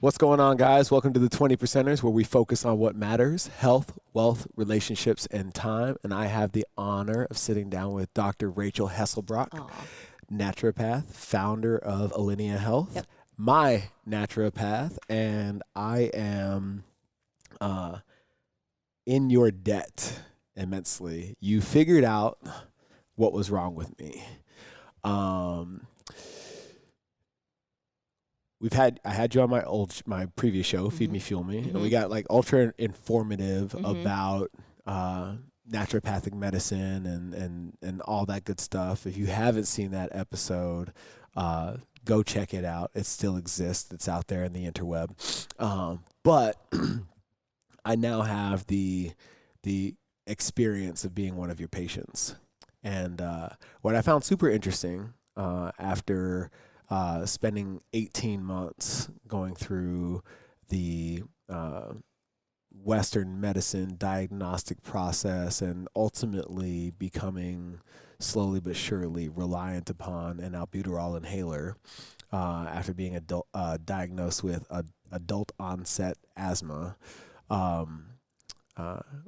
What's going on, guys? Welcome to the 20 Percenters, where we focus on what matters: health, wealth, relationships, and time. And I have the honor of sitting down with Dr. Rachel Hasslebrook, Aw. naturopath, founder of Alinea Health, Yep. my naturopath, and I am in your debt immensely. You figured out what was wrong with me. I had you on my previous show, Feed Me, Fuel Me, and we got like ultra informative about naturopathic medicine and all that good stuff. If you haven't seen that episode, go check it out. It still exists. It's out there in the interweb. But I now have the experience of being one of your patients, and what I found super interesting after spending 18 months going through the Western medicine diagnostic process and ultimately becoming slowly but surely reliant upon an albuterol inhaler after being diagnosed with adult onset asthma.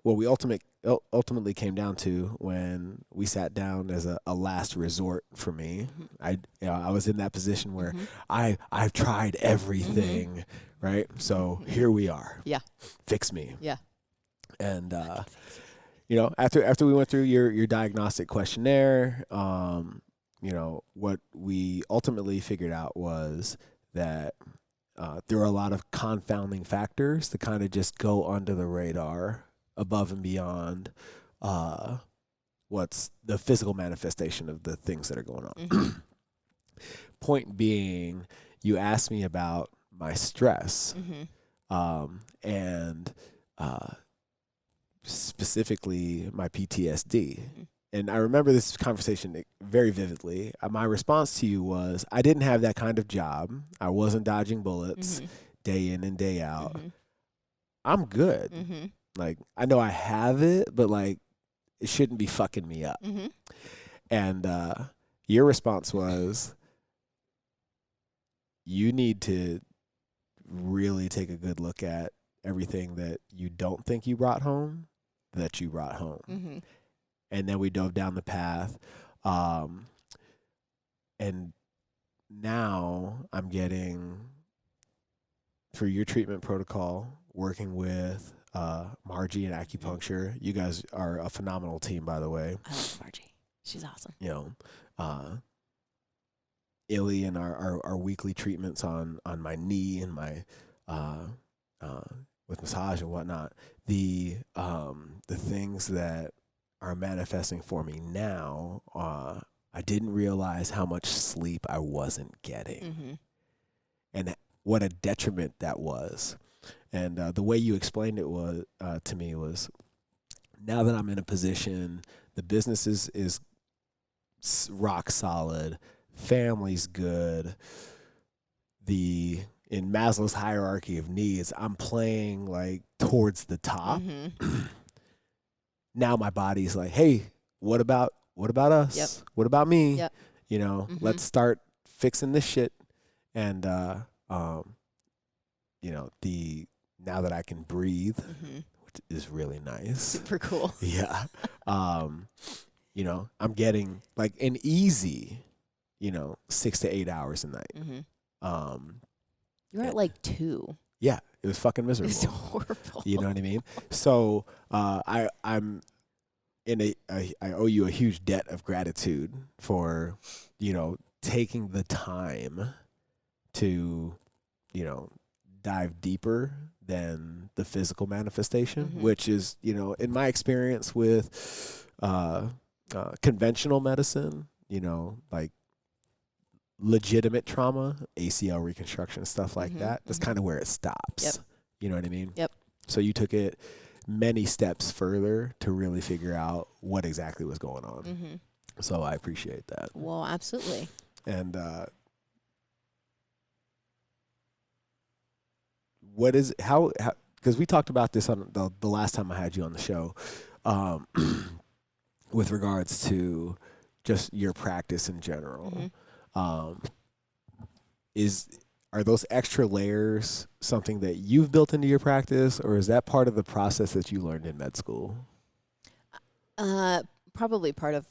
What we ultimately came down to when we sat down as a last resort for me. I was in that position where I've tried everything, right? So here we are. Yeah. Fix me. Yeah. And after we went through your diagnostic questionnaire, what we ultimately figured out was that there are a lot of confounding factors that kind of just go under the radar above and beyond what's the physical manifestation of the things that are going on. Point being, you asked me about my stress and specifically my PTSD. And I remember this conversation very vividly. My response to you was, I didn't have that kind of job. I wasn't dodging bullets day in and day out. I'm good. Like, I know I have it, but like, it shouldn't be fucking me up. And your response was, you need to really take a good look at everything that you don't think you brought home that you brought home. And then we dove down the path. And now I'm getting, through your treatment protocol, working with Margie and acupuncture. You guys are a phenomenal team, by the way. I love Margie. She's awesome. Illy and our weekly treatments on my knee and my with massage and whatnot. The things that are manifesting for me now, I didn't realize how much sleep I wasn't getting, and what a detriment that was. And the way you explained it was to me was, now that I'm in a position, the business is rock solid, family's good. In Maslow's hierarchy of needs, I'm playing like towards the top. Now my body's like, hey, what about us? Yep. What about me? Yep. Let's start fixing this shit. And now that I can breathe, which is really nice. Super cool. Yeah. I'm getting like an easy, 6 to 8 hours a night. You're at like 2. Yeah, it was fucking miserable. It's horrible. You know what I mean? So I'm in I owe you a huge debt of gratitude for, taking the time to, dive deeper than the physical manifestation, which is, in my experience with conventional medicine, like legitimate trauma, ACL reconstruction, stuff like that, that's kind of where it stops. Yep. You know what I mean? Yep. So you took it many steps further to really figure out what exactly was going on. So I appreciate that. Well, absolutely. And because we talked about this on the last time I had you on the show, with regards to just your practice in general. are those extra layers something that you've built into your practice, or is that part of the process that you learned in med school? Probably part of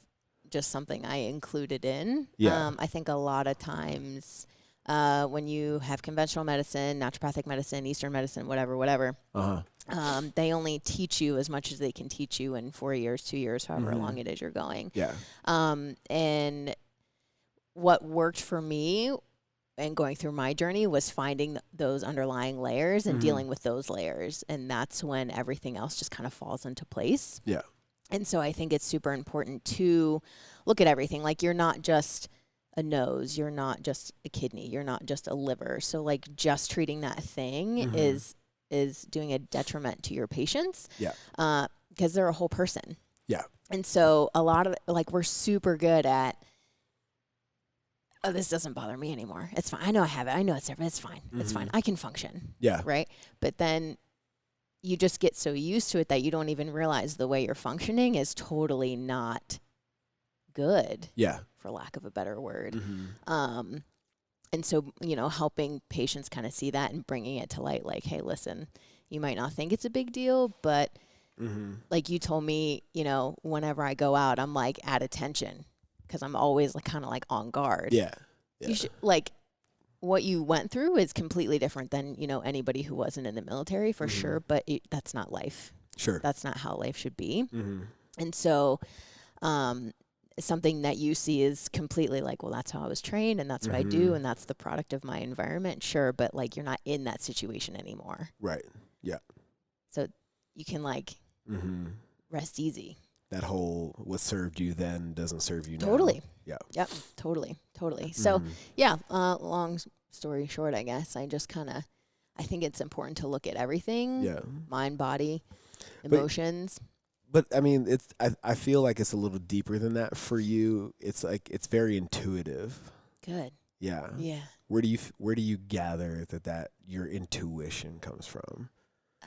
just something I included in. Yeah. I think a lot of times when you have conventional medicine, naturopathic medicine, Eastern medicine, whatever, they only teach you as much as they can teach you in 4 years, 2 years, however long it is you're going. Yeah. And what worked for me and going through my journey was finding those underlying layers and dealing with those layers. And that's when everything else just kind of falls into place. Yeah. And so I think it's super important to look at everything. Like, you're not just a nose, you're not just a kidney, you're not just a liver. So like just treating that thing is doing a detriment to your patients. Yeah. Because they're a whole person. Yeah. And so a lot of, like, we're super good at, oh, this doesn't bother me anymore. It's fine. I know I have it. I know it's there, but it's fine. It's fine. I can function. Yeah. Right? But then you just get so used to it that you don't even realize the way you're functioning is totally not good. Yeah. For lack of a better word. And so, you know, helping patients kind of see that and bringing it to light, like, hey, listen, you might not think it's a big deal, but like you told me, you know, whenever I go out, I'm like at attention because I'm always like kind of like on guard. Yeah. You should, like, what you went through is completely different than, you know, anybody who wasn't in the military for sure, but that's not life. Sure. That's not how life should be. And so something that you see is completely like, well, that's how I was trained and that's what I do and that's the product of my environment. Sure, but like you're not in that situation anymore. Right. Yeah. So you can like rest easy. That whole what served you then doesn't serve you now. Totally. Yeah. Yep. Totally. So yeah, long story short, I guess I just kind of, I think it's important to look at everything. Yeah. Mind, body, emotions. But I mean, I feel like it's a little deeper than that for you. It's like it's very intuitive. Good. Yeah. Yeah. Where do you gather that your intuition comes from?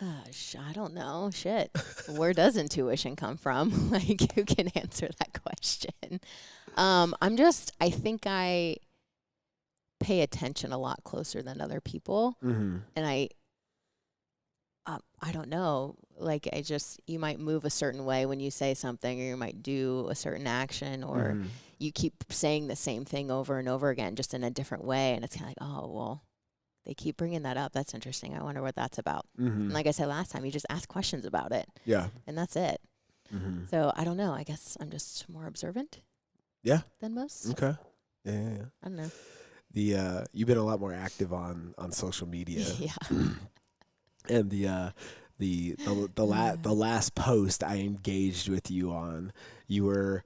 I don't know. Shit. Where does intuition come from? Like, who can answer that question? I think I pay attention a lot closer than other people. And I don't know. Like, you might move a certain way when you say something, or you might do a certain action, or you keep saying the same thing over and over again, just in a different way. And it's kind of like, oh, well, they keep bringing that up. That's interesting. I wonder what that's about. And like I said last time, you just ask questions about it. Yeah. And that's it. So I don't know. I guess I'm just more observant. Yeah. Than most. Okay. Yeah. I don't know. You've been a lot more active on social media. Yeah. And the last post I engaged with you on, you were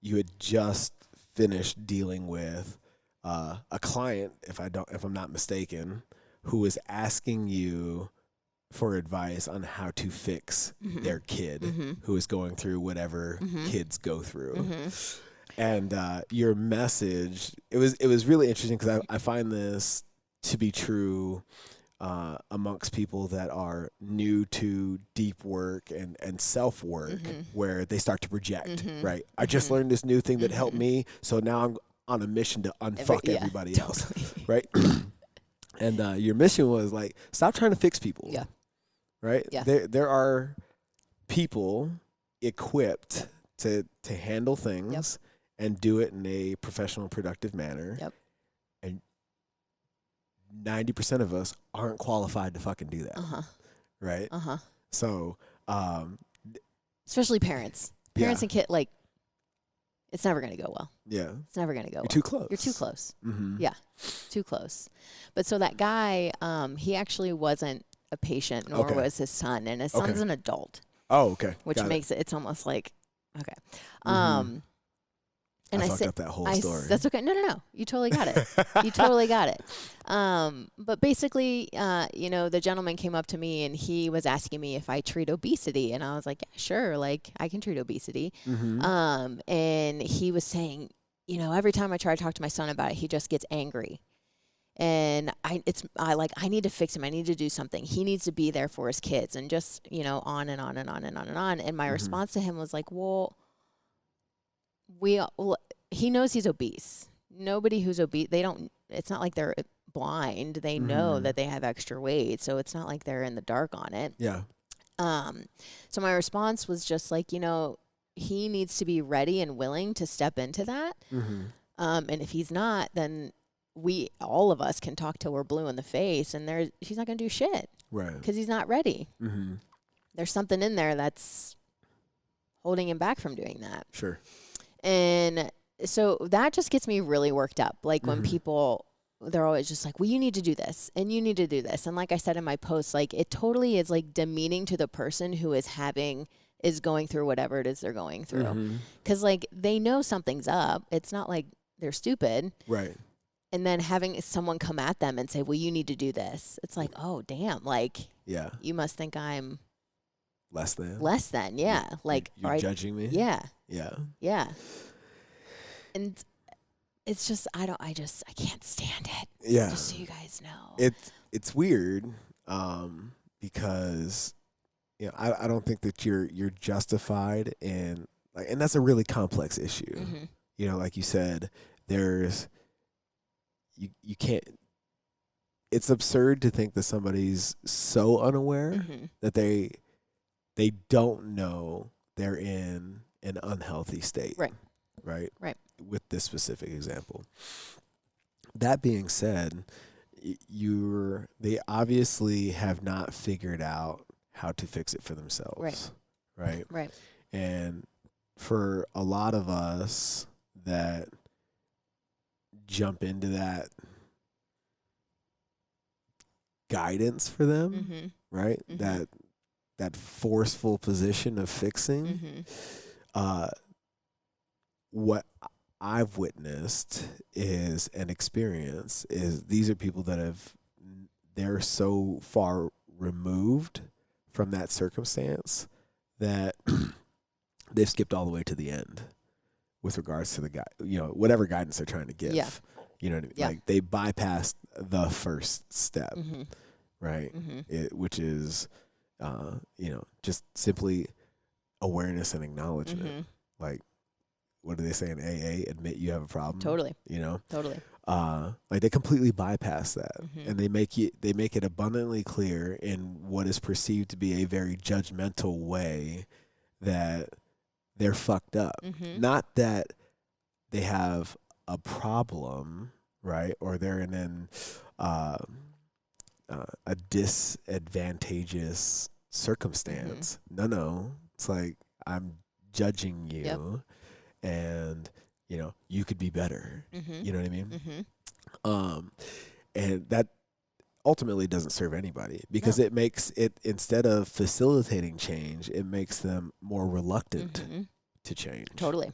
you had just finished dealing with a client, if I'm not mistaken, who was asking you for advice on how to fix their kid who is going through whatever kids go through. And your message, it was really interesting because I find this to be true amongst people that are new to deep work and self-work, where they start to project, right? I just learned this new thing that helped me, so now I'm on a mission to unfuck everybody else, right? And your mission was like, stop trying to fix people. Yeah. Right? Yeah. There are people equipped to handle things and do it in a professional, productive manner. Yep. And 90% of us aren't qualified to fucking do that. Right? So especially parents. Parents and kids, like, it's never going to go well. Yeah. It's never going to go well. Too close. You're too close. Yeah. Too close. But so that guy, he actually wasn't a patient, nor was his son. And his son's an adult. Oh, okay. Which makes it's almost like, okay. And I fucked up that whole story. That's okay. No. You totally got it. You totally got it. But basically, the gentleman came up to me and he was asking me if I treat obesity. And I was like, yeah, sure. Like, I can treat obesity. And he was saying, every time I try to talk to my son about it, he just gets angry. And I need to fix him. I need to do something. He needs to be there for his kids, and just, on and on and on and on and on. And my response to him was like, well, he knows he's obese. nobody who's obese, it's not like they're blind. They know that they have extra weight. So it's not like they're in the dark on it. Yeah. So my response was just like, he needs to be ready and willing to step into that. And if he's not, then all of us can talk till we're blue in the face, and he's not going to do shit. Right. Because he's not ready. There's something in there that's holding him back from doing that. Sure. And so that just gets me really worked up. Like when people, they're always just like, well, you need to do this and you need to do this. And like I said in my post, like it totally is like demeaning to the person who is going through whatever it is they're going through. Because like they know something's up. It's not like they're stupid. Right. And then having someone come at them and say, well, you need to do this. It's like, oh, damn. Like, yeah, you must think I'm less than. Yeah. Like, you're judging me. Yeah. Yeah. Yeah. And it's just, I can't stand it. Yeah. Just so you guys know. It's weird because, I don't think that you're justified in, like, and that's a really complex issue. Like you said, there's, you can't, it's absurd to think that somebody's so unaware that they don't know they're in an unhealthy state. Right. With this specific example. That being said, they obviously have not figured out how to fix it for themselves. Right. And for a lot of us that jump into that guidance for them, right? That forceful position of fixing. What I've witnessed is an experience is these are people that they're so far removed from that circumstance that they've skipped all the way to the end with regards to whatever guidance they're trying to give. Yeah. You know what I mean? Yeah. Like they bypassed the first step, right? Which is, just simply awareness and acknowledgement. Like, what do they say in AA? Admit you have a problem. Totally. Totally. Like they completely bypass that, and they make it abundantly clear in what is perceived to be a very judgmental way that they're fucked up. Not that they have a problem, right? Or they're in a disadvantageous circumstance. No. It's like, I'm judging you, and you could be better. You know what I mean? And that ultimately doesn't serve anybody, because it makes it, instead of facilitating change, it makes them more reluctant to change. Totally.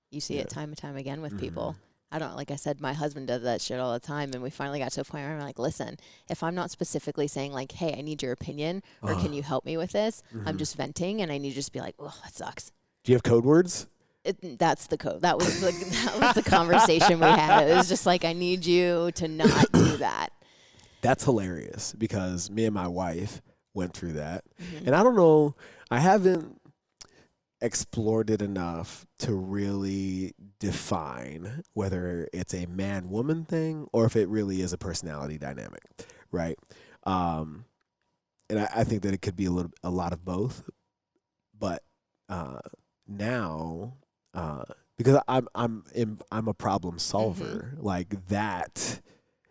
You see it time and time again with people. Like I said, my husband does that shit all the time, and we finally got to a point where I'm like, listen, if I'm not specifically saying like, hey, I need your opinion, or can you help me with this? I'm just venting, and I need to just be like, oh, that sucks. Do you have code words? That's the code. That was the conversation we had. It was just like, I need you to not do that. That's hilarious, because me and my wife went through that. And I don't know, I haven't explored it enough to really define whether it's a man-woman thing or if it really is a personality dynamic, right? And I think that it could be a lot of both. But now, because I'm a problem solver, like that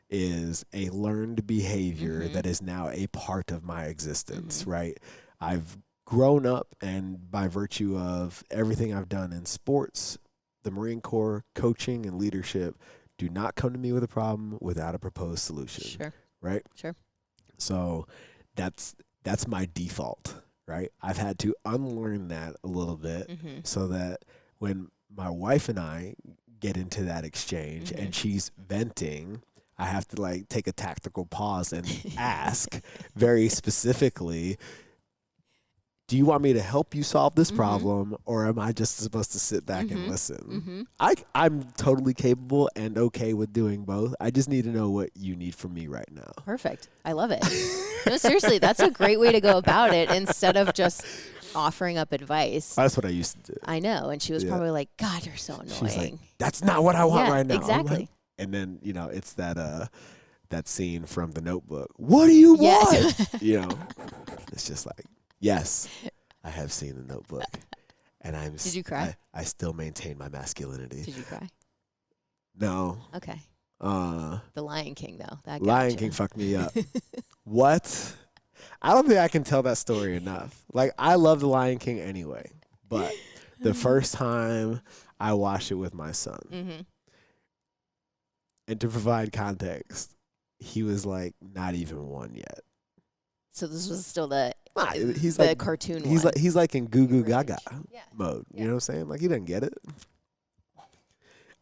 is a learned behavior that is now a part of my existence, right? I've grown up, and by virtue of everything I've done in sports, the Marine Corps, coaching, and leadership, do not come to me with a problem without a proposed solution. Sure. Right? Sure. So that's my default, right? I've had to unlearn that a little bit so that when my wife and I get into that exchange and she's venting, I have to like take a tactical pause and ask very specifically, do you want me to help you solve this problem, or am I just supposed to sit back and listen? I'm totally capable and okay with doing both. I just need to know what you need from me right now. Perfect. I love it. No, seriously, that's a great way to go about it, instead of just offering up advice. That's what I used to do. I know. And she was probably like, God, you're so annoying. She's like, that's not what I want right now. Exactly. Like, and then, it's that scene from The Notebook. What do you want? It's just like, yes, I have seen The Notebook. And Did you cry? I still maintain my masculinity. Did you cry? No. Okay. The Lion King, though. That Lion King fucked me up. What? I don't think I can tell that story enough. Like, I love The Lion King anyway, but the first time I watched it with my son, and to provide context, he was like not even 1 yet. So this was still the cartoon he's one. He's like in goo goo gaga Yeah. mode. You know what I'm saying? Like, he doesn't get it.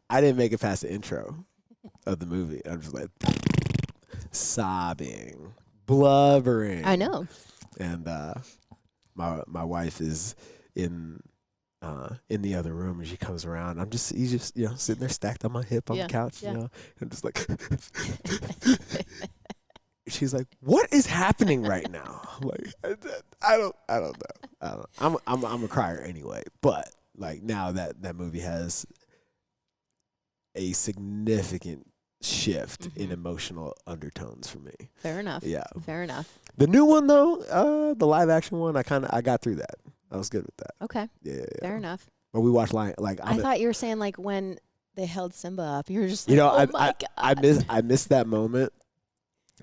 I didn't make it past the intro of the movie. I'm just like sobbing, blubbering. I know. And my wife is in the other room, and she comes around. He's just sitting there stacked on my hip on the couch. I'm just like, she's like, what is happening right now? Like, I don't know. I'm a crier anyway, but like now that movie has a significant shift in emotional undertones for me. Fair enough. Yeah. Fair enough. The new one though, the live action one, I got through that. I was good with that. Okay. Yeah. Fair enough. But we watched Lion. Like, I thought you were saying like when they held Simba up, you were just like, oh my God. I missed that moment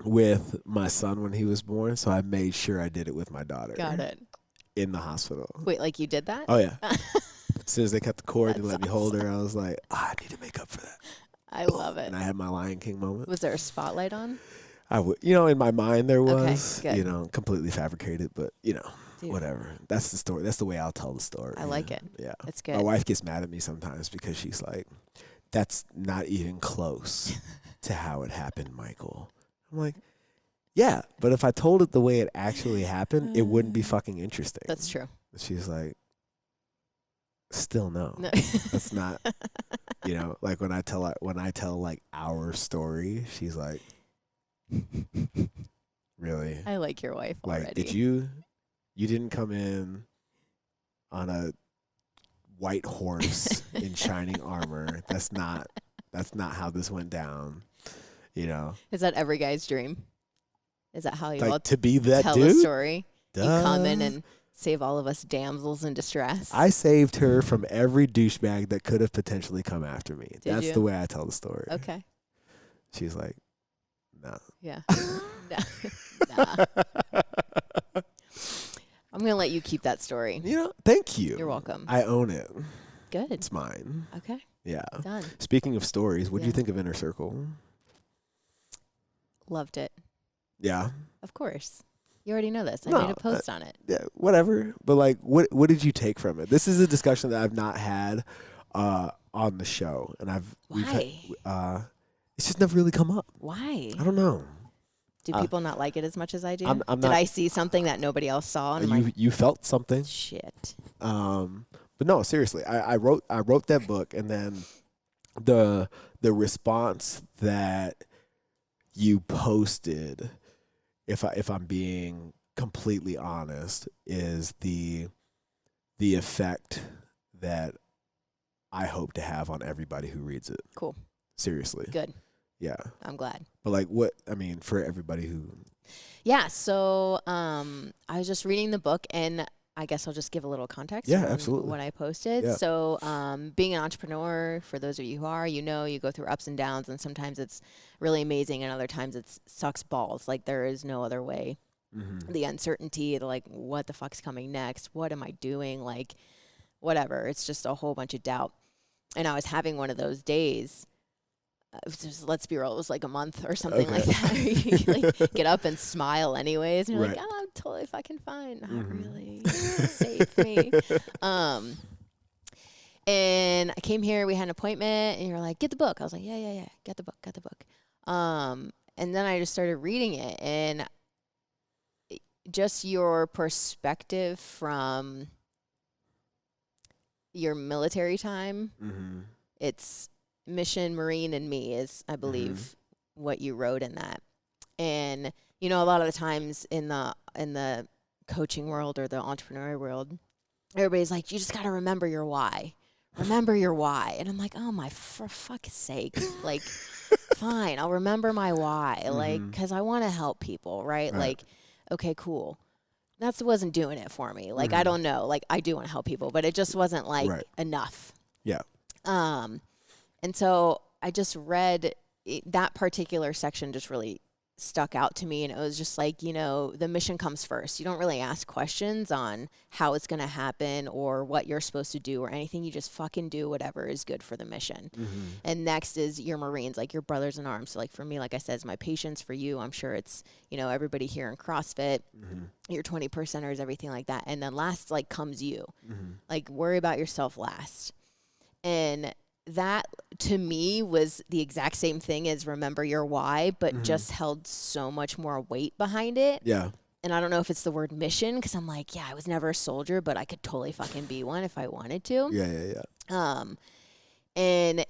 with my son when he was born, so I made sure I did it with my daughter. Got it. In the hospital. Wait, like you did that? Oh yeah. As soon as they cut the cord and let me hold her, awesome. I was like, I need to make up for that. I love it. And I had my Lion King moment. Was there a spotlight on? I would, in my mind there was, Okay, good. completely fabricated, but Dude. whatever. That's the story. That's the way I'll tell the story. I like it. Yeah. It's good. My wife gets mad at me sometimes because she's like, that's not even close to how it happened, Michael. I'm like, yeah, but if I told it the way it actually happened, it wouldn't be fucking interesting. That's true. She's like, still no. No. That's not, like when I tell like our story, she's like, really? I like your wife Like, already. did you didn't come in on a white horse in shining armor. That's not how this went down. Is that every guy's dream? Is that how you all to be that tell dude? a story? Duh. You come in and save all of us damsels in distress. I saved her from every douchebag that could have potentially come after me. That's you? the way I tell the story. Okay. She's like, no. Yeah. Nah. I'm going to let you keep that story. Thank you. You're welcome. I own it. Good. It's mine. Okay. Yeah. Done. Speaking of stories, what do you think of Inner Circle? Loved it. Yeah. Of course. You already know this. I No, made a post on it. Yeah, whatever. But like, what did you take from it? This is a discussion that I've not had on the show, and Why? It's just never really come up. Why? I don't know. Do people not like it as much as I do? I'm Did not, I see something that nobody else saw? And I'm like, you felt something. shit. But no, seriously, I wrote that book, and then the response that you posted, if I'm being completely honest, is the effect that I hope to have on everybody who reads it. Cool. Seriously. Good. Yeah. I'm glad. But like, for everybody who. Yeah. So I was just reading the book, and I guess I'll just give a little context. Yeah, on absolutely. What I posted. Yeah. So being an entrepreneur, for those of you who are, you go through ups and downs, and sometimes it's really amazing, and other times it sucks balls. Like, there is no other way. Mm-hmm. The uncertainty, like, what the fuck's coming next? What am I doing? Like, whatever. It's just a whole bunch of doubt. And I was having one of those days. Let's be real, it was like a month or something like that. You like get up and smile anyways, and you're like, oh, I'm totally fucking fine. Not really. Save me. And I came here, we had an appointment, and you're like, get the book. I was like, yeah, get the book. And then I just started reading it, and just your perspective from your military time, it's Mission, Marine, and Me is, I believe, what you wrote in that. And a lot of the times in the coaching world or the entrepreneurial world, everybody's like, you just got to remember your why. Remember your why. And I'm like, oh my, for fuck's sake. Like, fine, I'll remember my why. Like, because I want to help people, right? Like, okay, cool. That wasn't doing it for me. Like, I don't know. Like, I do want to help people, but it just wasn't like enough. Yeah. And so I just read that particular section just really stuck out to me. And it was just like, you know, the mission comes first. You don't really ask questions on how it's going to happen or what you're supposed to do or anything. You just fucking do whatever is good for the mission. And next is your Marines, like your brothers in arms. So like for me, like I said, it's my patients. For you, I'm sure it's, you know, everybody here in CrossFit, your 20%ers, everything like that. And then last, like, comes you. Like, worry about yourself last. And that to me was the exact same thing as remember your why, but just held so much more weight behind it. Yeah. And I don't know if it's the word mission, because I'm like, yeah, I was never a soldier, but I could totally fucking be one if I wanted to. Yeah. And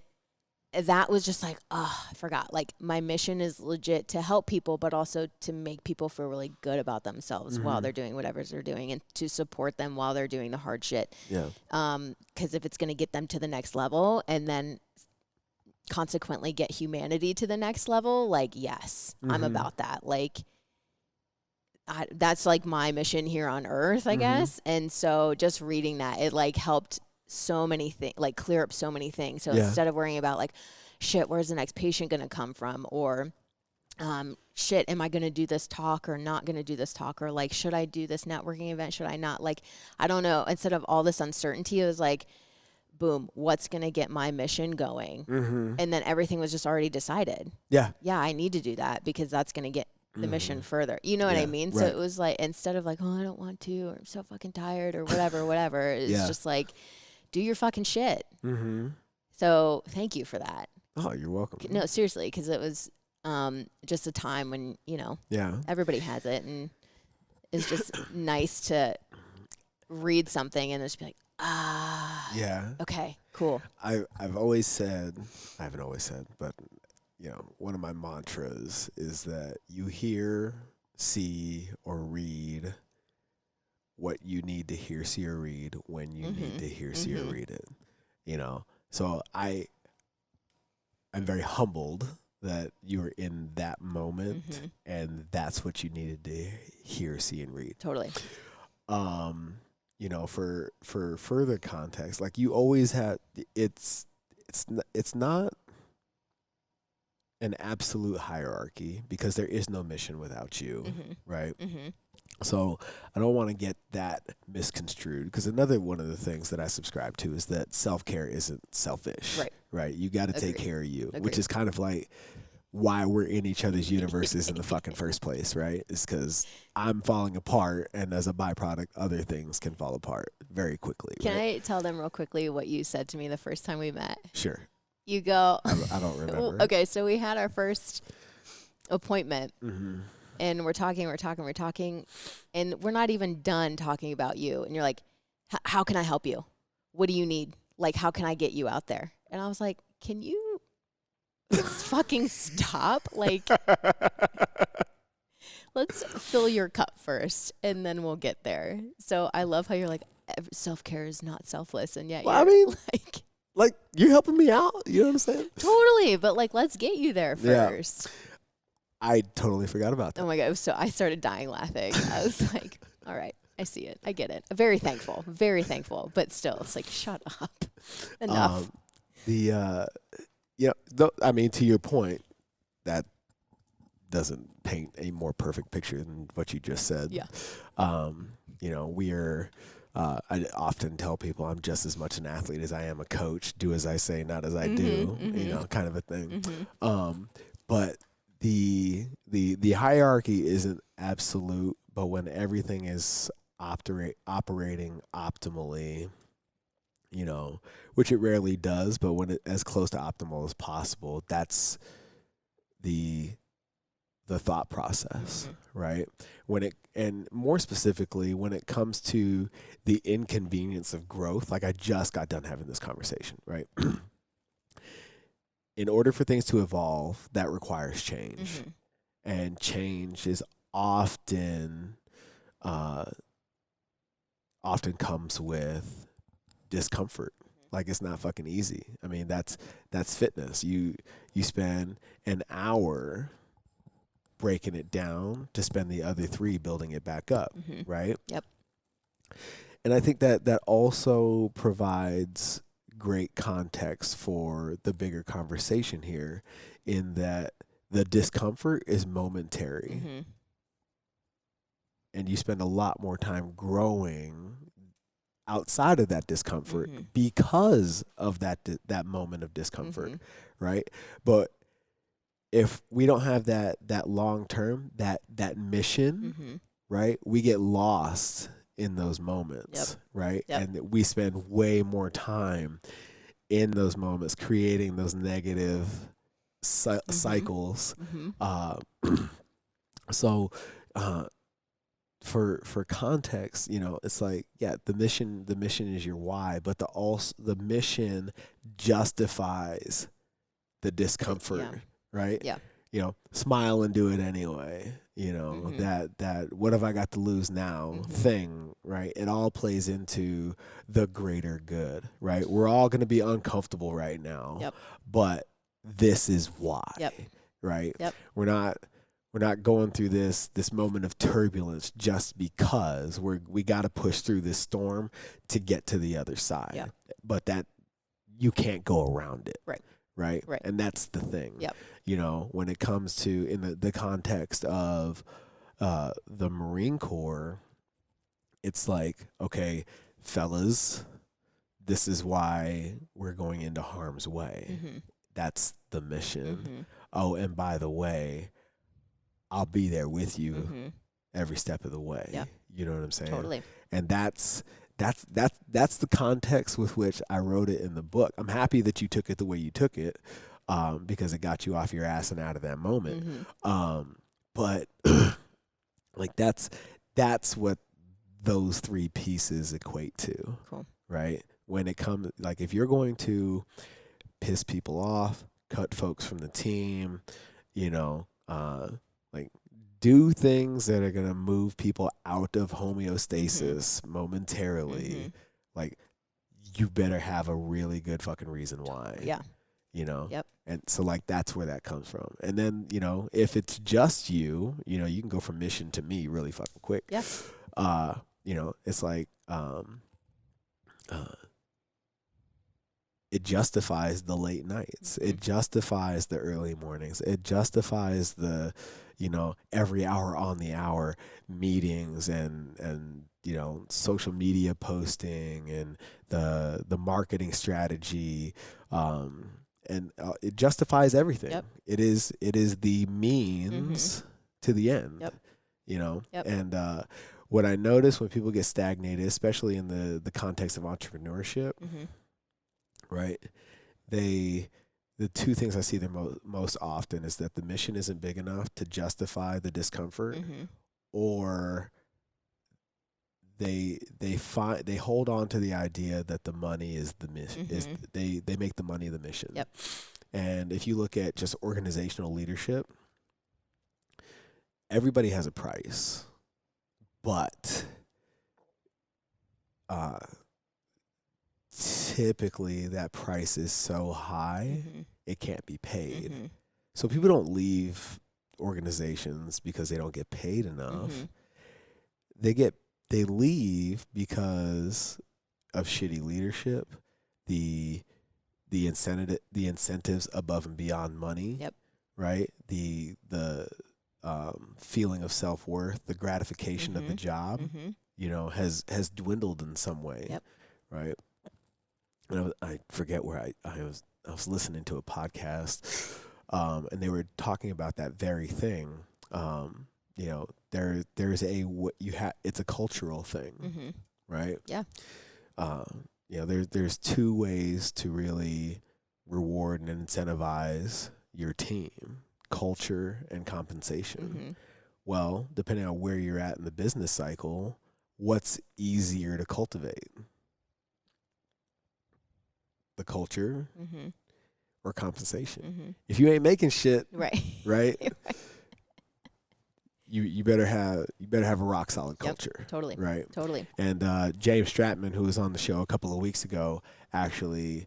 that was just like, oh, I forgot. Like, my mission is legit to help people, but also to make people feel really good about themselves while they're doing whatever they're doing, and to support them while they're doing the hard shit. Yeah. Because if it's going to get them to the next level and then consequently get humanity to the next level, like, yes, I'm about that. Like, that's like my mission here on earth, I guess. And so just reading that, it like helped so many things, like clear up so many things. So instead of worrying about like, shit, where's the next patient going to come from? Or, shit, am I going to do this talk or not going to do this talk? Or like, should I do this networking event? Should I not? Like, I don't know. Instead of all this uncertainty, it was like, boom, what's going to get my mission going? And then everything was just already decided. Yeah, I need to do that because that's going to get the mission further. You know what I mean? So it was like, instead of like, oh, I don't want to, or I'm so fucking tired, or whatever, it's just like, do your fucking shit. So thank you for that. Oh, you're welcome. No, seriously, because it was just a time when, you know, everybody has it, and it's just nice to read something and just be like, okay, cool. I've always said, I haven't always said, but you know, one of my mantras is that you hear, see, or read what you need to hear, see, or read when you need to hear, see, or read it. You know, so I'm very humbled that you were in that moment, and that's what you needed to hear, see, and read. Totally. You know, for further context, like you always had, it's not an absolute hierarchy because there is no mission without you, right? So I don't want to get that misconstrued, because another one of the things that I subscribe to is that self-care isn't selfish, right? You got to take care of you, which is kind of like why we're in each other's universes in the fucking first place, right? It's because I'm falling apart, and as a byproduct, other things can fall apart very quickly. Can I tell them real quickly what you said to me the first time we met? Sure. You go, I don't remember. Okay, so we had our first appointment, and we're talking, and we're not even done talking about you. And you're like, how can I help you? What do you need? Like, how can I get you out there? And I was like, can you fucking stop? Like, let's fill your cup first, and then we'll get there. So I love how you're like, self-care is not selfless, and yet you're like, you're helping me out. You know what I'm saying? Totally. But like, let's get you there first. I totally forgot about that. Oh my God. So I started dying laughing. I was like, all right, I see it. I get it. Very thankful. But still, it's like, shut up. Enough. I mean, to your point, that doesn't paint a more perfect picture than what you just said. Yeah. You know, we're, I often tell people I'm just as much an athlete as I am a coach. Do as I say, not as I do. You know, kind of a thing. But the hierarchy isn't absolute. But when everything is operating optimally, you know, which it rarely does, but when it as close to optimal as possible, that's the thought process, right? And more specifically, when it comes to the inconvenience of growth, like I just got done having this conversation, right? In order for things to evolve, that requires change. And change is often uh, often comes with discomfort. Like, it's not fucking easy. I mean, that's fitness. You spend an hour breaking it down to spend the other 3 building it back up, right? Yep. And I think that also provides great context for the bigger conversation here, in that the discomfort is momentary, and you spend a lot more time growing outside of that discomfort because of that moment of discomfort, right? But if we don't have that long term, that mission, right? We get lost in those moments, right? And we spend way more time in those moments creating those negative cycles. So for context, it's like, yeah, the mission is your why, but the mission justifies the discomfort, right? Yeah. Smile and do it anyway. That what have I got to lose now thing, right? It all plays into the greater good, right? We're all going to be uncomfortable right now, but this is why, right? We're not going through this moment of turbulence just because we got to push through this storm to get to the other side, but that you can't go around it, right? And that's the thing. When it comes to, in the context of the Marine Corps, it's like, okay, fellas, this is why we're going into harm's way. That's the mission. Oh, and by the way, I'll be there with you every step of the way. You know what I'm saying? Totally. And that's the context with which I wrote it in the book. I'm happy that you took it the way you took it, because it got you off your ass and out of that moment. But like that's what those 3 pieces equate to. Cool. Right? When it comes, like, if you're going to piss people off, cut folks from the team, like, do things that are going to move people out of homeostasis momentarily. Like, you better have a really good fucking reason why. And so, like, that's where that comes from. And then, if it's just you can go from mission to me really fucking quick. It's like, it justifies the late nights. It justifies the early mornings. It justifies the, every hour on the hour meetings and social media posting and the marketing strategy. And it justifies everything. It is the means to the end. And what I notice when people get stagnated, especially in the context of entrepreneurship, right? The 2 things I see them most often is that the mission isn't big enough to justify the discomfort, or they hold on to the idea that the money is the mission. They make the money the mission. And if you look at just organizational leadership, everybody has a price, but typically that price is so high it can't be paid. So people don't leave organizations because they don't get paid enough. They leave because of shitty leadership, the incentives above and beyond money, right? The feeling of self-worth, the gratification of the job, has dwindled in some way, right? And I forget where I was listening to a podcast, and they were talking about that very thing. There's it's a cultural thing, right? There's 2 ways to really reward and incentivize your team: culture and compensation. Well, depending on where you're at in the business cycle, what's easier to cultivate? The culture or compensation? If you ain't making shit, right? you better have a rock solid culture. Totally. Right. Totally. And James Stratman, who was on the show a couple of weeks ago, actually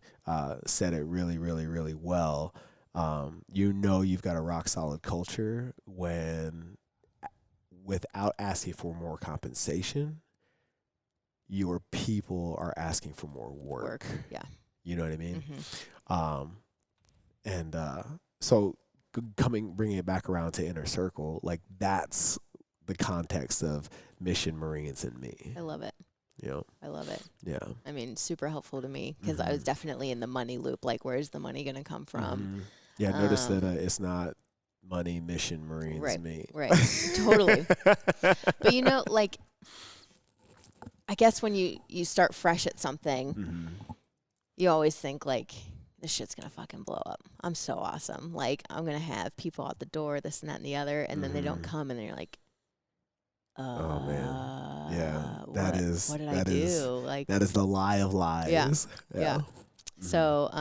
said it really, really, really well. You've got a rock solid culture when, without asking for more compensation, your people are asking for more work. Yeah. You know what I mean? Mm-hmm. So bringing it back around to Inner Circle, like that's the context of Mission Marines and me. I love it. You know? I love it. Yeah. I mean, super helpful to me because I was definitely in the money loop. Like, where's the money going to come from? Yeah, notice that it's not money, mission, Marines, right, me. Right. Totally. But like, I guess when you start fresh at something, you always think like, this shit's going to fucking blow up. I'm so awesome. Like, I'm going to have people out the door, this and that and the other, and then they don't come, and then you're like, oh man, yeah, what did I do? Like, that is the lie of lies. Yeah. So,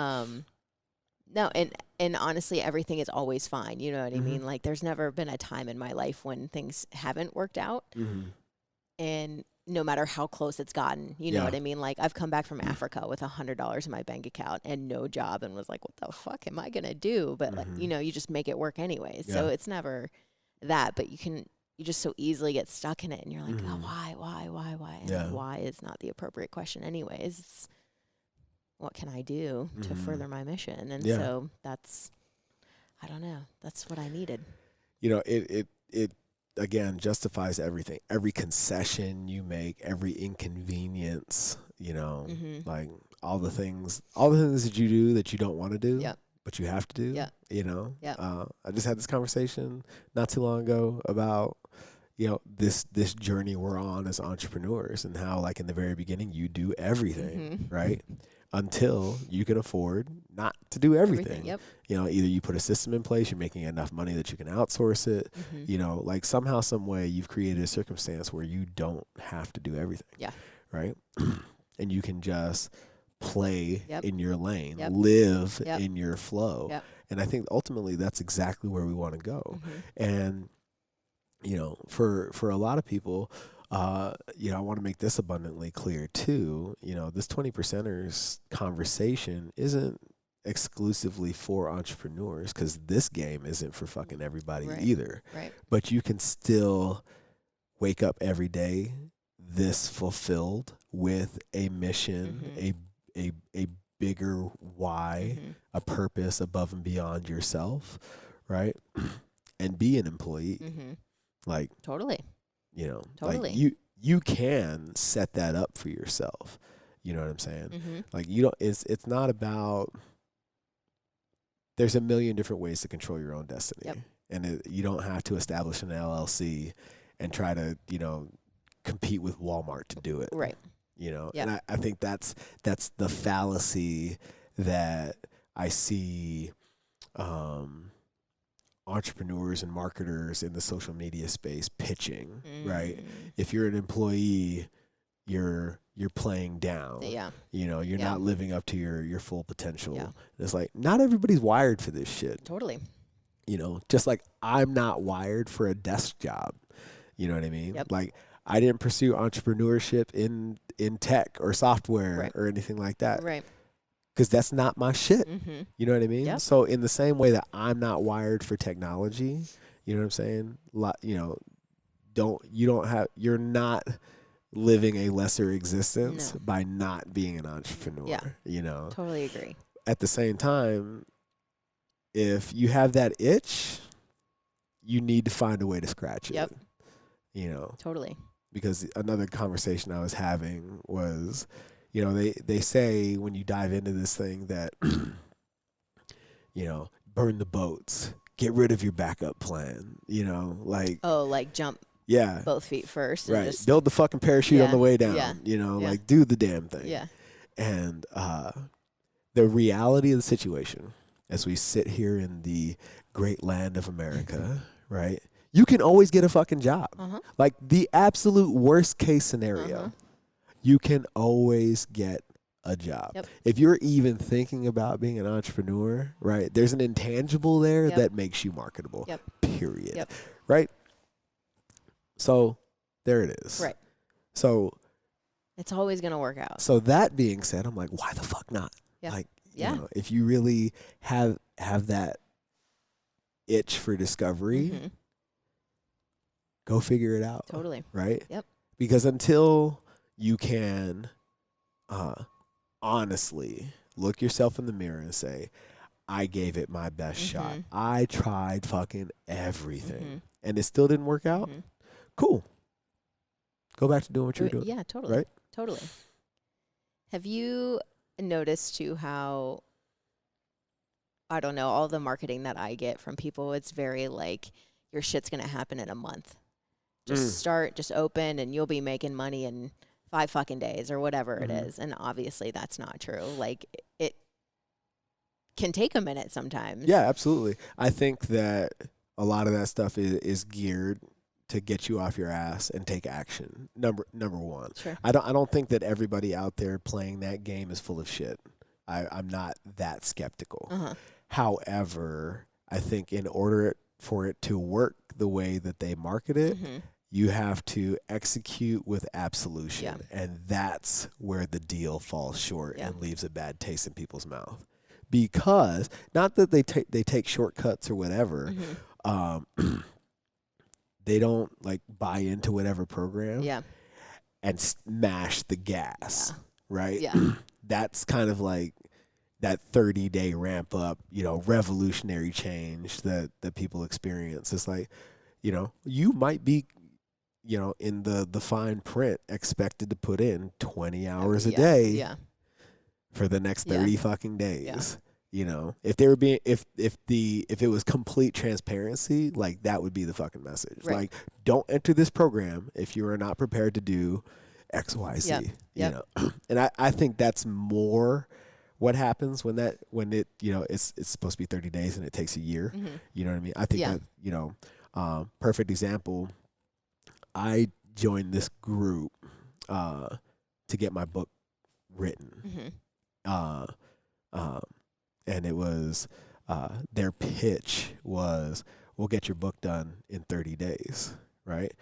no, and honestly, everything is always fine. You know what I mean? Like, there's never been a time in my life when things haven't worked out, and no matter how close it's gotten, you know what I mean? Like, I've come back from Africa with $100 in my bank account and no job, and was like, what the fuck am I gonna do? But like, you just make it work anyways. So it's never that, but you just so easily get stuck in it, and you're like, oh, why? And why is not the appropriate question anyways. It's, what can I do to further my mission? And so that's, I don't know, that's what I needed. It again justifies everything, every concession you make, every inconvenience, like all the things that you do that you don't want to do, but you have to do. I just had this conversation not too long ago about this journey we're on as entrepreneurs, and how, like, in the very beginning, you do everything, right? Until you can afford not to do everything. Either you put a system in place, you're making enough money that you can outsource it. Like, somehow, some way, you've created a circumstance where you don't have to do everything. Right? And you can just play in your lane, live in your flow. And I think ultimately that's exactly where we want to go. And for a lot of people, I want to make this abundantly clear too. This 20%ers conversation isn't exclusively for entrepreneurs, because this game isn't for fucking everybody either. But you can still wake up every day this fulfilled with a mission, a bigger why, a purpose above and beyond yourself, right? And be an employee. Like, totally. Like you can set that up for yourself. You know what I'm saying? Like, it's not about, there's a million different ways to control your own destiny. And you don't have to establish an LLC and try to, compete with Walmart to do it. Right. And I think that's the fallacy that I see entrepreneurs and marketers in the social media space pitching, right? If you're an employee, you're playing down. You're not living up to your full potential. It's like, not everybody's wired for this shit. Totally. Just like I'm not wired for a desk job. You know what I mean? Like, I didn't pursue entrepreneurship in tech or software or anything like that. Right. Because that's not my shit. You know what I mean? So in the same way that I'm not wired for technology, you know what I'm saying? You're not living a lesser existence by not being an entrepreneur. Totally agree. At the same time, if you have that itch, you need to find a way to scratch it. Totally. Because another conversation I was having was, they say when you dive into this thing that, burn the boats, get rid of your backup plan, like. Oh, like jump both feet first. Right. And just build the fucking parachute on the way down, like do the damn thing. Yeah. And the reality of the situation, as we sit here in the great land of America, right? You can always get a fucking job. Like, the absolute worst case scenario, you can always get a job. If you're even thinking about being an entrepreneur, right, there's an intangible there that makes you marketable, period, right? So there it is. Right. So It's always going to work out. So that being said, I'm like, why the fuck not? Yeah. Like, Yeah. you know, if you really have that itch for discovery, Mm-hmm. go figure it out. Totally. Right? Yep. Because until you can honestly look yourself in the mirror and say, I gave it my best shot. I tried fucking everything. And it still didn't work out. Cool. Go back to doing what you're doing. Yeah, totally. Right? Totally. Have you noticed too how, I don't know, all the marketing that I get from people, it's very like, your shit's going to happen in a month. Just start, just open, and you'll be making money in 5 fucking days or whatever it is. And obviously that's not true. Like, it can take a minute sometimes. Yeah, absolutely. I think that a lot of that stuff is geared to get you off your ass and take action. Number one. Sure. I don't think that everybody out there playing that game is full of shit. I'm not that skeptical. However, I think in order for it to work the way that they market it, you have to execute with absolution. Yeah. And that's where the deal falls short and leaves a bad taste in people's mouth. Because not that they take shortcuts or whatever, they don't like buy into whatever program and smash the gas, right? Yeah. That's kind of like that 30-day ramp up, you know, revolutionary change that people experience. It's like, you know, you might be, you know, in the fine print expected to put in 20 hours a day for the next 30 fucking days. Yeah. You know, if they were being, if it was complete transparency, like that would be the fucking message. Right. Like, don't enter this program if you are not prepared to do X, Y, Z. You know, and I think that's more what happens when it, you know, it's supposed to be 30 days and it takes a year. You know what I mean? I think that, you know, perfect example. I joined this group to get my book written. And it was, their pitch was, we'll get your book done in 30 days, right?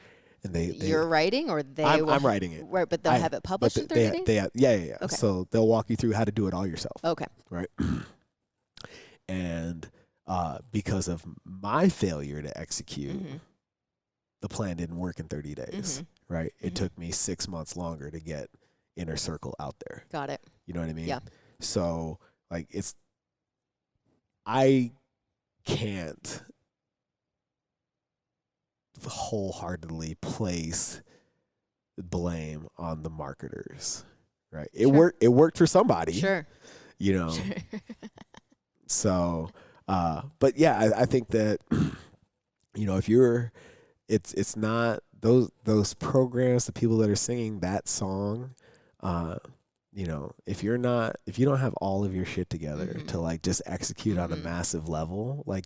And you're writing, or they? I'm writing it. Right, but they'll have it published in 30 days? Yeah. Okay. So they'll walk you through how to do it all yourself. Okay. Right? And because of my failure to execute, the plan didn't work in 30 days, right? It took me 6 months longer to get Inner Circle out there. Got it. You know what I mean? Yeah. So, like, I can't wholeheartedly place blame on the marketers, right? It worked for somebody. Sure. You know. Sure. So, but yeah, I think that, you know, if you're, it's not those programs, the people that are singing that song, you know, if you don't have all of your shit together to like just execute on a massive level, like,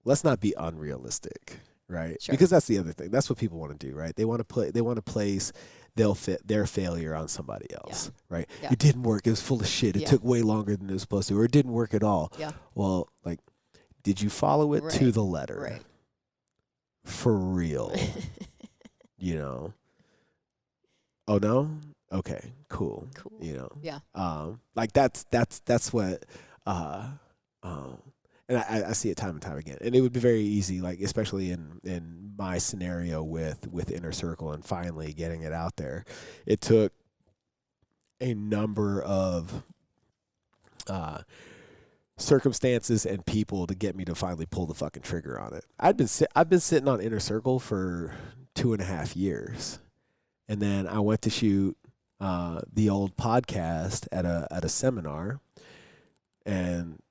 let's not be unrealistic, right? Sure. Because that's the other thing. That's what people want to do, right? They want to place their failure on somebody else, right? Yeah. It didn't work. It was full of shit. It took way longer than it was supposed to, or it didn't work at all. Yeah. Well, like, did you follow it to the letter? Right. For real. You know? Oh no? Okay, cool. You know? Yeah. Like that's what and I see it time and time again. And it would be very easy, like, especially in my scenario with Inner Circle and finally getting it out there. It took a number of circumstances and people to get me to finally pull the fucking trigger on it. I've been sitting on Inner Circle for 2.5 years. And then I went to shoot the old podcast at a seminar, and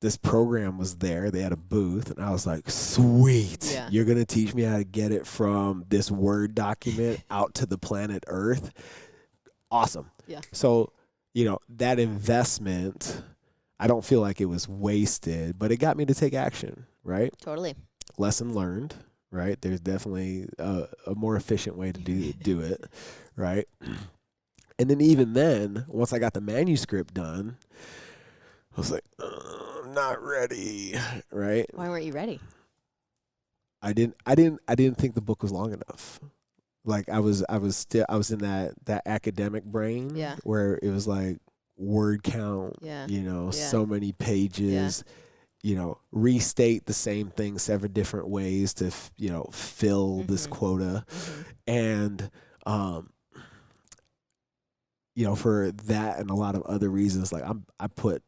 this program was there. They had a booth, and I was like, sweet. Yeah. You're going to teach me how to get it from this Word document out to the planet Earth. Awesome. Yeah. So, you know, that investment, I don't feel like it was wasted, but it got me to take action, right? Totally. Lesson learned, right? There's definitely a more efficient way to do it, right? And then even then, once I got the manuscript done, I was like, I'm not ready, right? Why weren't you ready? I didn't think the book was long enough. Like I was in that academic brain Yeah. where it was like word count, Yeah. so many pages, restate the same thing 7 different ways to, fill this quota. And, for that and a lot of other reasons, like I put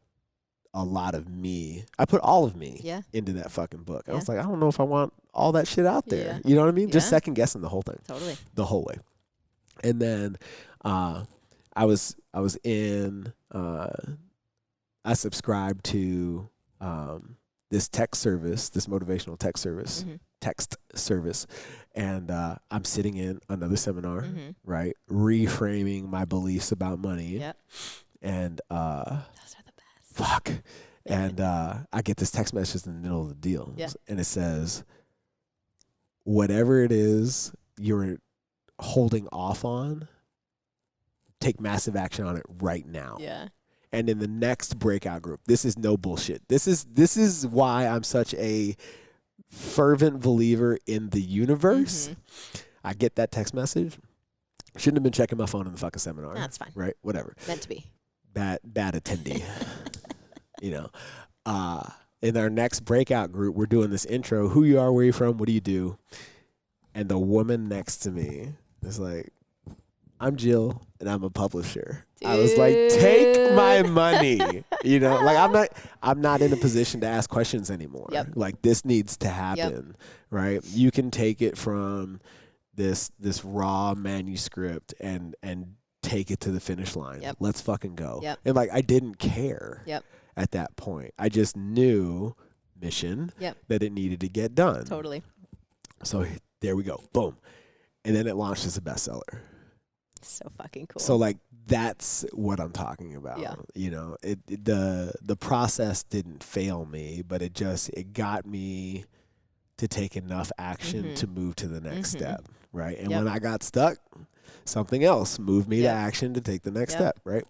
a lot of me, I put all of me into that fucking book. I was like, I don't know if I want all that shit out there. You know what I mean? Just second guessing the whole thing. Totally. The whole way. And then I was in I subscribed to this text service, this motivational text service, and I'm sitting in another seminar, right? Reframing my beliefs about money. Yep. And those are the best. Fuck. And I get this text message in the middle of the deal. Yeah. And it says, whatever it is you're holding off on, take massive action on it right now. Yeah. And in the next breakout group, this is no bullshit. This is why I'm such a fervent believer in the universe. I get that text message. Shouldn't have been checking my phone in the fucking seminar. That's fine. Right? Whatever. Meant to be. Bad attendee. In our next breakout group, we're doing this intro. Who you are, where you from, what do you do? And the woman next to me is like, I'm Jill, and I'm a publisher. Dude. I was like, take my money. Like I'm not in a position to ask questions anymore. Yep. Like this needs to happen, right? You can take it from this raw manuscript and take it to the finish line. Yep. Let's fucking go. Yep. And like I didn't care at that point. I just knew mission that it needed to get done. Totally. So there we go. Boom. And then it launched as a bestseller. So fucking cool. So like that's what I'm talking about. Yeah. The process didn't fail me, but it got me to take enough action to move to the next step, right? And when I got stuck, something else moved me to action to take the next step, right?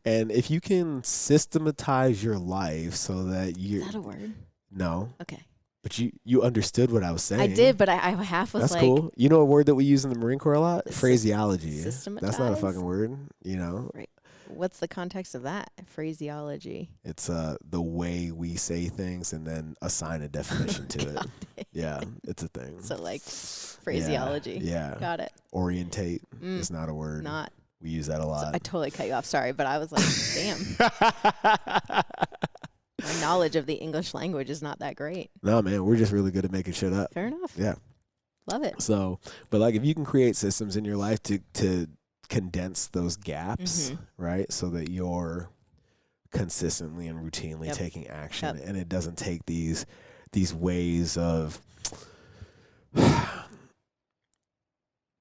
And if you can systematize your life so that Is that a word? No. Okay. But you understood what I was saying. I did, but I half was That's like. That's cool. You know a word that we use in the Marine Corps a lot? Phraseology. Systematize? That's not a fucking word, Right. What's the context of that? Phraseology. It's the way we say things and then assign a definition to it. Yeah, it's a thing. So like phraseology. Yeah. Got it. Orientate is not a word. Not. We use that a lot. So I totally cut you off. Sorry, but I was like, damn. My knowledge of the English language is not that great. No, man, we're just really good at making shit up. Fair enough. Yeah. Love it. So, but like if you can create systems in your life to condense those gaps, right? So that you're consistently and routinely taking action and it doesn't take these ways of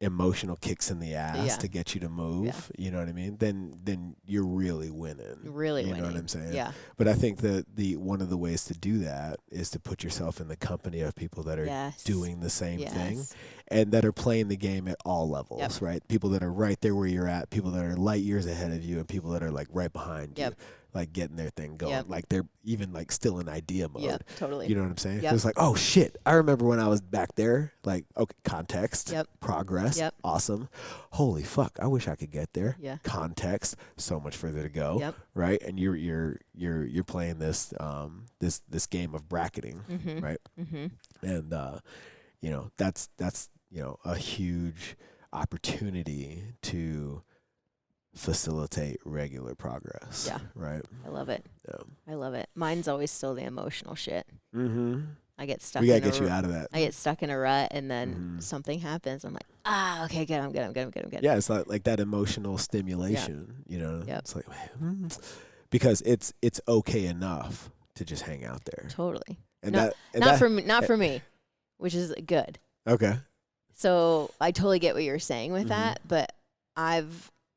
emotional kicks in the ass to get you to move, you know what I mean? Then you're really winning. Really winning. You know what I'm saying? Yeah. But I think that one of the ways to do that is to put yourself in the company of people that are doing the same thing and that are playing the game at all levels, right? People that are right there where you're at, people that are light years ahead of you, and people that are like right behind you. Like getting their thing going, like they're even like still in idea mode. Yeah, totally. You know what I'm saying? It's like, oh shit, I remember when I was back there. Like, okay, context, progress, awesome. Holy fuck, I wish I could get there. Yeah. Context, so much further to go. Right, and you're playing this this game of bracketing, right? And that's a huge opportunity to facilitate regular progress. Yeah. Right. I love it. Yeah. I love it. Mine's always still the emotional shit. I get stuck. We gotta get you out of that. I get stuck in a rut, and then something happens. I'm like, okay, good. I'm good. Yeah, it's like that emotional stimulation. It's like, because it's okay enough to just hang out there. Totally. And not for me, which is good. Okay. So I totally get what you're saying with that, but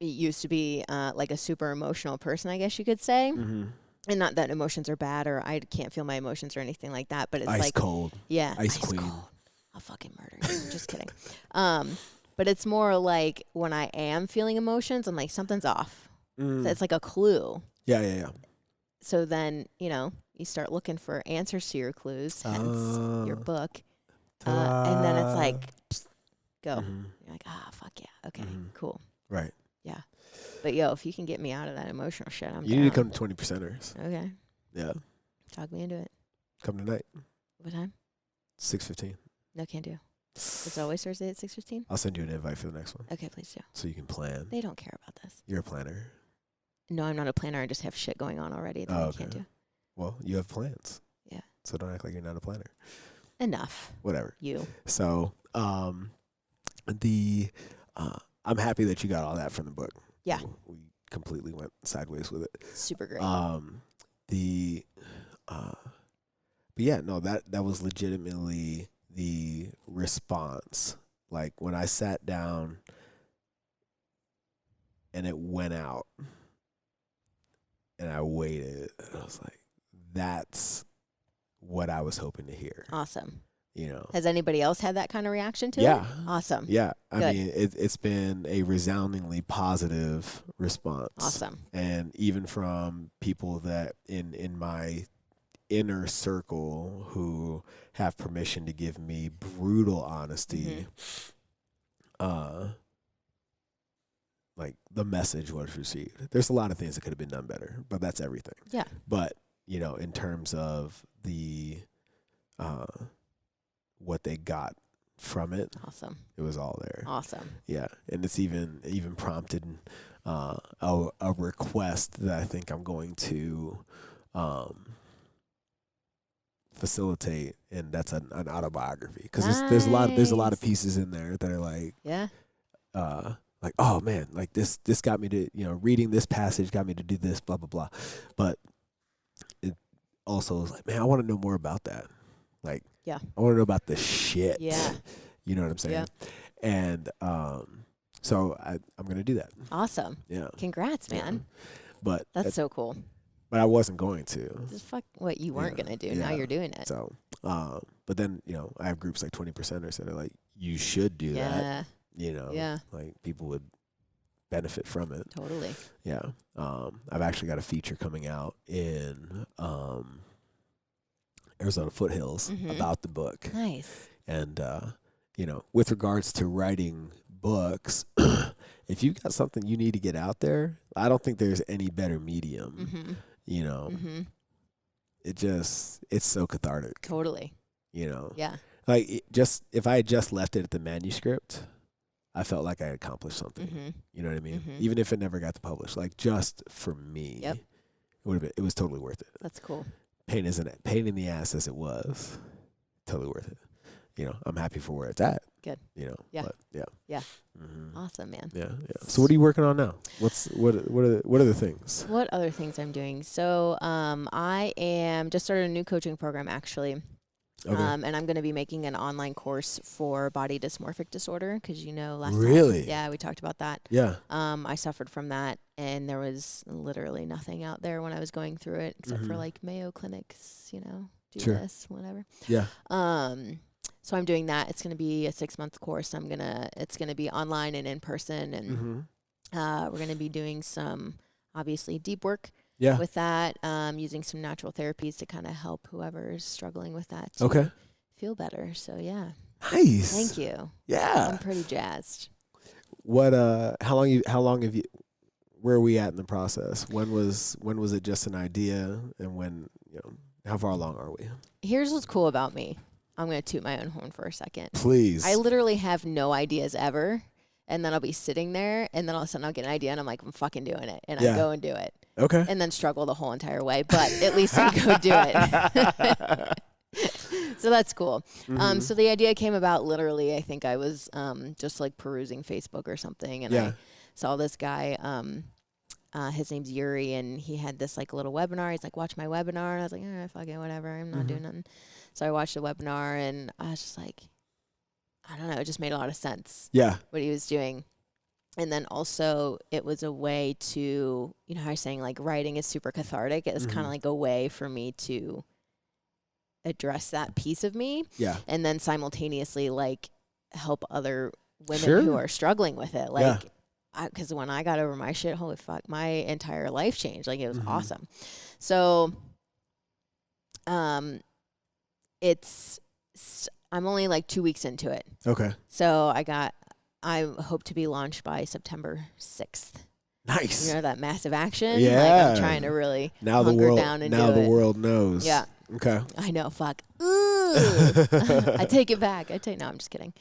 it used to be like a super emotional person, I guess you could say. And not that emotions are bad or I can't feel my emotions or anything like that, but it's ice like cold. Yeah, ice queen. Cold. I'll fucking murder you. I'm just kidding. But it's more like when I am feeling emotions, I'm like something's off. So it's like a clue. Yeah. So then you start looking for answers to your clues. Hence your book. And then it's like, psst, go. Mm-hmm. You're like, fuck yeah. Okay, Mm-hmm. cool. Right. Yeah. But yo, if you can get me out of that emotional shit, I'm You down. need to come to 20%ers. Okay. Yeah. Talk me into it. Come tonight. What time? 6:15. No, can't do. It's always Thursday at 6:15? I'll send you an invite for the next one. Okay, please do. So you can plan. They don't care about this. You're a planner. No, I'm not a planner. I just have shit going on already that I can't do. Well, you have plans. Yeah. So don't act like you're not a planner. Enough. Whatever. You. So, I'm happy that you got all that from the book. Yeah. We completely went sideways with it. Super great. But yeah, no, that was legitimately the response. Like when I sat down and it went out and I waited, I was like, that's what I was hoping to hear. Awesome. You know. Has anybody else had that kind of reaction to it? Yeah. Awesome. Yeah. I Good. mean, it's been a resoundingly positive response. Awesome. And even from people that in my inner circle who have permission to give me brutal honesty, like the message was received. There's a lot of things that could have been done better, but that's everything. Yeah. But, you know, in terms of the what they got from it, Awesome. it was all there. Awesome. Yeah. And it's even prompted a request that I think I'm going to facilitate, and that's an autobiography, because there's a lot of pieces in there that are like, yeah, like, oh man, like this got me to, you know, reading this passage got me to do this, blah blah blah, but it also was like, man, I want to know more about that. Like, yeah, I want to know about the shit. Yeah, you know what I'm saying? Yeah. And so I'm gonna do that. Awesome. Yeah. Congrats, man. Yeah. But that's so cool. But I wasn't going to. This is what you weren't gonna do. Now you're doing it. So, but then, you know, I have groups like 20%ers that are like, you should do that. You know, like people would benefit from it. Totally. Yeah. I've actually got a feature coming out in Arizona Foothills about the book. Nice. And you know, with regards to writing books, if you've got something you need to get out there, I don't think there's any better medium. You know, it's so cathartic. Totally. You know, yeah. Like if I had just left it at the manuscript, I felt like I had accomplished something. You know what I mean? Even if it never got to publish, like just for me, it was totally worth it. That's cool. Pain in the ass as it was, totally worth it. You know, I'm happy for where it's at. Good. You know. Yeah. But yeah. Yeah. Awesome, man. Yeah. So what are you working on now? What are the things? What other things I'm doing? So I am just started a new coaching program actually. Okay. And I'm going to be making an online course for body dysmorphic disorder, because last time, we talked about that. Yeah. I suffered from that, and there was literally nothing out there when I was going through it except for like Mayo clinics, do this, whatever. Yeah. So I'm doing that. It's going to be a 6-month course. It's going to be online and in person, and we're going to be doing some obviously deep work. Yeah. With that, using some natural therapies to kind of help whoever's struggling with that to feel better. So yeah. Nice. Thank you. Yeah. I'm pretty jazzed. What how long have you where are we at in the process? When was it just an idea, and how far along are we? Here's what's cool about me. I'm going to toot my own horn for a second. Please. I literally have no ideas ever. And then I'll be sitting there, and then all of a sudden I'll get an idea, and I'm like, I'm fucking doing it. And I go and do it. Okay. And then struggle the whole entire way. But at least I go do it. So that's cool. So the idea came about literally, I think I was just like perusing Facebook or something. And I saw this guy, his name's Yuri, and he had this like little webinar. He's like, watch my webinar. And I was like, fuck it, whatever. I'm not doing nothing. So I watched the webinar, and I was just like, I don't know, it just made a lot of sense. Yeah. What he was doing. And then also it was a way to, how you're saying like writing is super cathartic. It was kind of like a way for me to address that piece of me. Yeah. And then simultaneously like help other women who are struggling with it. Like, because when I got over my shit, holy fuck, my entire life changed. Like it was awesome. So, I'm only like 2 weeks into it. Okay. So I hope to be launched by September 6th. Nice. You know, that massive action? Yeah. Like, I'm trying to really hunker down and do it. Now the world knows. Yeah. Okay. I know. Fuck. Ooh. I take it back. No, I'm just kidding.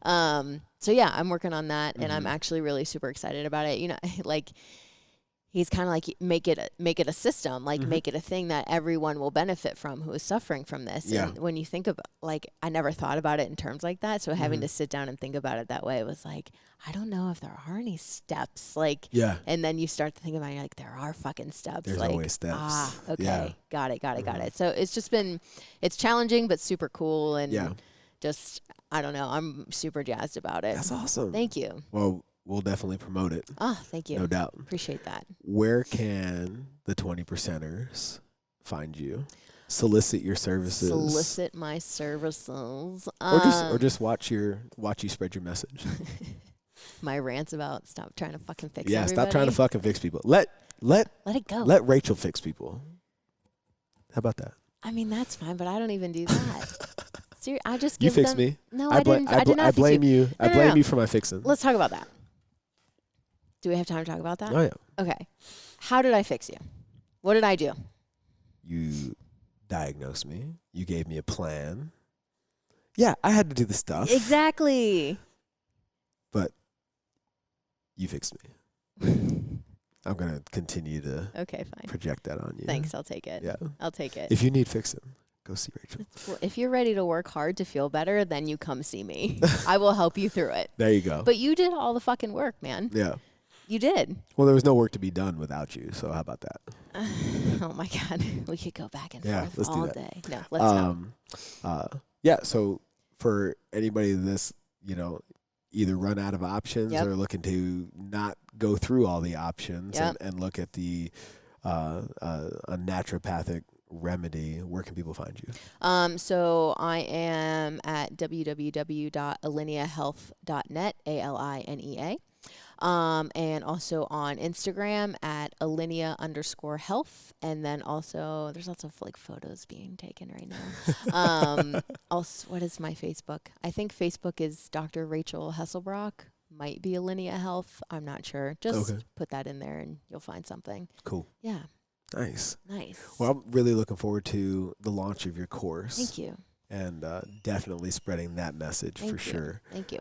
So yeah, I'm working on that, and I'm actually really super excited about it. You know, like, he's kind of like, make it a system, like make it a thing that everyone will benefit from who is suffering from this. Yeah. And when you think about, like, I never thought about it in terms like that. So having to sit down and think about it that way was like, I don't know if there are any steps. Like, yeah. And then you start to think about it, you're like, there are fucking steps. There's like, always steps. Okay. Yeah. Got it. So it's just it's challenging, but super cool. And just, I don't know. I'm super jazzed about it. That's awesome. Thank you. Well, we'll definitely promote it. Oh, thank you. No doubt. Appreciate that. Where can the 20%ers find you? Solicit your services. Solicit my services. Or just watch you spread your message. My rants about stop trying to fucking fix everybody. Stop trying to fucking fix people. Let it go. Let Rachel fix people. How about that? I mean, that's fine, but I don't even do that. I just you give fix them, me. No, I didn't. I did not. I blame fix you. No, I blame you for my fixing. Let's talk about that. Do we have time to talk about that? Oh yeah. Okay. How did I fix you? What did I do? You diagnosed me. You gave me a plan. Yeah, I had to do the stuff. Exactly. But you fixed me. I'm going to continue to project that on you. Thanks, I'll take it. Yeah. I'll take it. If you need fixing, go see Rachel. Well, if you're ready to work hard to feel better, then you come see me. I will help you through it. There you go. But you did all the fucking work, man. Yeah. You did. Well, there was no work to be done without you, so how about that? Oh, my God. We could go back and forth let's all do that. day. No, let's not. Yeah, so for anybody that's, either run out of options or looking to not go through all the options and look at a naturopathic remedy, where can people find you? So I am at www.alineahealth.net, ALINEA. And also on Instagram at alinea_health. And then also there's lots of like photos being taken right now. Also, what is my Facebook? I think Facebook is Dr. Rachel Hasslebrook. Might be Alinea Health. I'm not sure. Just put that in there and you'll find something. Cool. Yeah. Nice. Nice. Well, I'm really looking forward to the launch of your course. Thank you. And definitely spreading that message for sure. Thank you.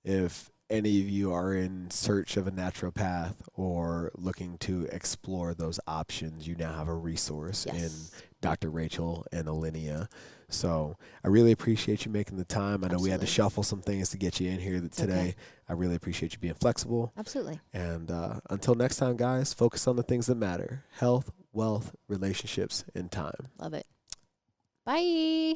If any of you are in search of a naturopath or looking to explore those options, you now have a resource in Dr. Rachel and Alinea. So I really appreciate you making the time. I know we had to shuffle some things to get you in here today. Okay. I really appreciate you being flexible. Absolutely. And until next time, guys, focus on the things that matter: health, wealth, relationships, and time. Love it. Bye.